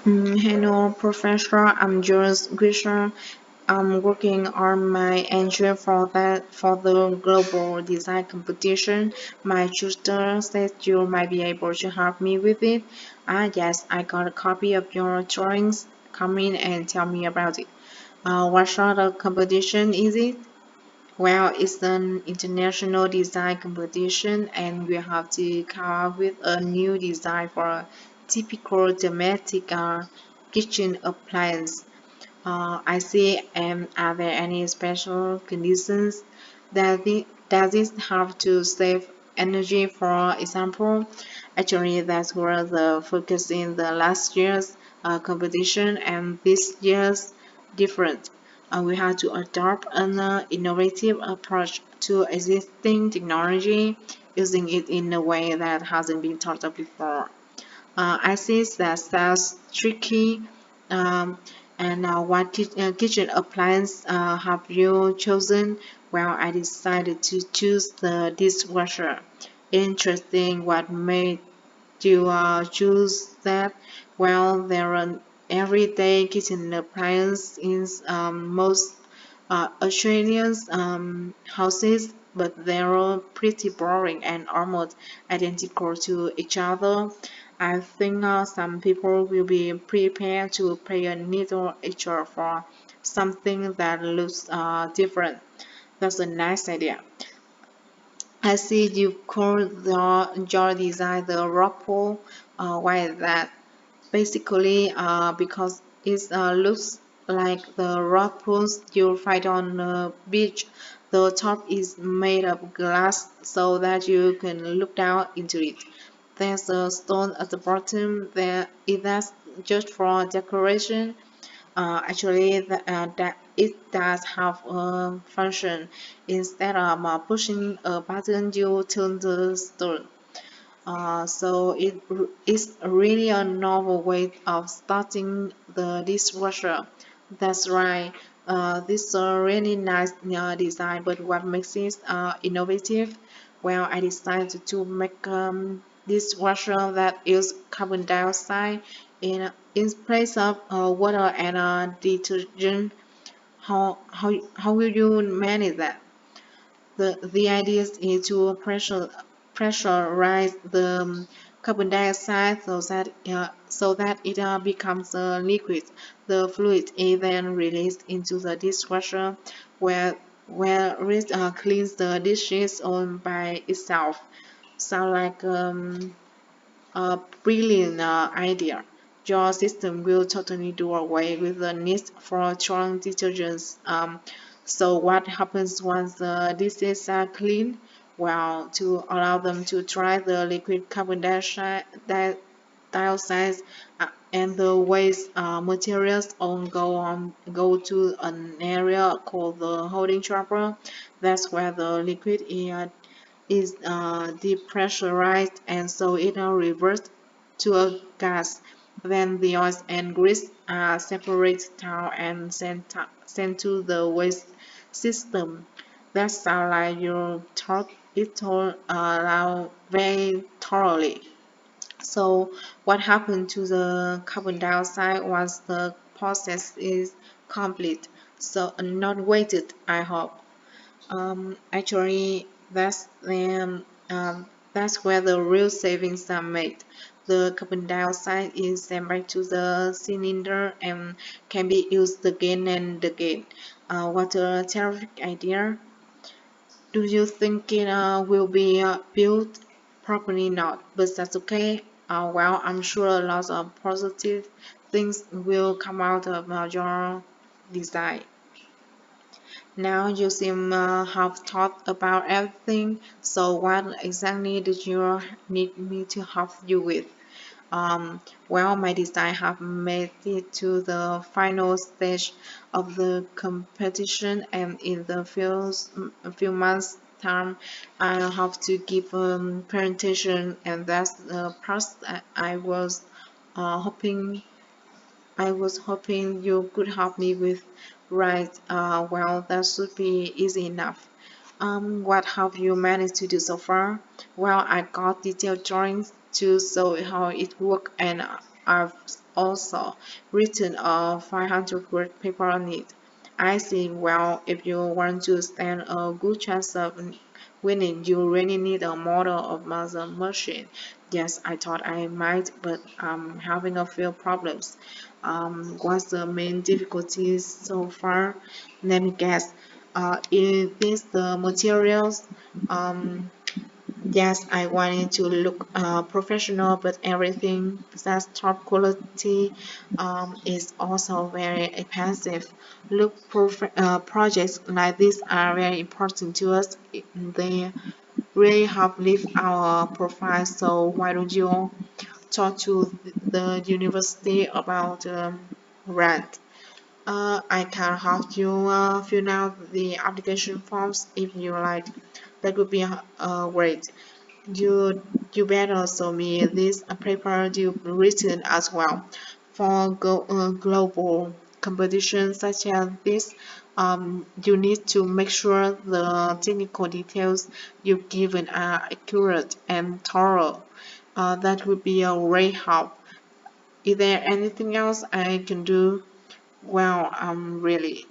Hello, Professor. I'm Jules Grisher. I'm working on my entry for the global design competition. My tutor said you might be able to help me with it. Yes, I got a copy of your drawings. Come in and tell me about it. What sort of competition is it? Well, it's an international design competition, and we have to come up with a new design for a typical domestic kitchen appliance. I see. And are there any special conditions that does it have to save energy, for example? Actually, that's where the focus in the last year's competition and this year's different. We have to adopt an innovative approach to existing technology, using it in a way that hasn't been thought of before. I see that sounds tricky. Um, and what kitchen appliance have you chosen? Well, I decided to choose the dishwasher. Interesting. What made you choose that? Well, there are everyday kitchen appliance in most Australian houses, but they're all pretty boring and almost identical to each other. I think some people will be prepared to pay a little extra for something that looks different. That's a nice idea. I see you call your design the rock pool. Why is that? Basically, because it looks like the rock pools you find on the beach. The top is made of glass so that you can look down into it. There's a stone at the bottom there. Is that just for decoration? Actually, that it does have a function. Instead of pushing a button, you turn the stone. So it is really a novel way of starting the dishwasher. That's right. This is a really nice design, but what makes it innovative? Well, I decided to make dishwasher that use carbon dioxide in place of water and detergent. How will you manage that? The idea is to pressurize the carbon dioxide so that it becomes a liquid. The fluid is then released into the dishwasher where it cleans the dishes on by itself. Sound like a brilliant idea. Your system will totally do away with the need for strong detergents. So what happens once the dishes are clean? Well, to allow them to dry, the liquid carbon dioxide and the waste materials go to an area called the holding chamber. That's where the liquid is depressurized, and so it reverts to a gas. Then the oils and grease are separated down and sent to the waste system. That sounds like you thought it all out very thoroughly. So what happened to the carbon dioxide once the process is complete? So not wasted, I hope. Actually, that's where the real savings are made. The carbon dioxide is sent back to the cylinder and can be used again and again. What a terrific idea! Do you think it will be built? Probably not, but that's okay. Well, I'm sure lots of positive things will come out of your design. Now you seem have thought about everything, so what exactly did you need me to help you with? Well, my design have made it to the final stage of the competition, and in the few months time, I have to give a presentation, and that's the part I was hoping you could help me with. Right, well, that should be easy enough. What have you managed to do so far? Well, I got detailed drawings to show how it works, and I've also written a 500-word paper on it. I see. Well, if you want to stand a good chance of winning, you really need a model of muscle machine. Yes, I thought I might, but I'm having a few problems. What's the main difficulties so far? Let me guess. Is this the materials? Um, yes, I wanted to look professional, but everything that's top quality is also very expensive. Projects like this are very important to us. They really help lift our profile. So why don't you talk to the university about rent? I can help you fill out the application forms if you like. That would be great. You you better show me this paper you've written as well. For global competitions such as this, you need to make sure the technical details you've given are accurate and thorough. That would be a great help. Is there anything else I can do? Well, really.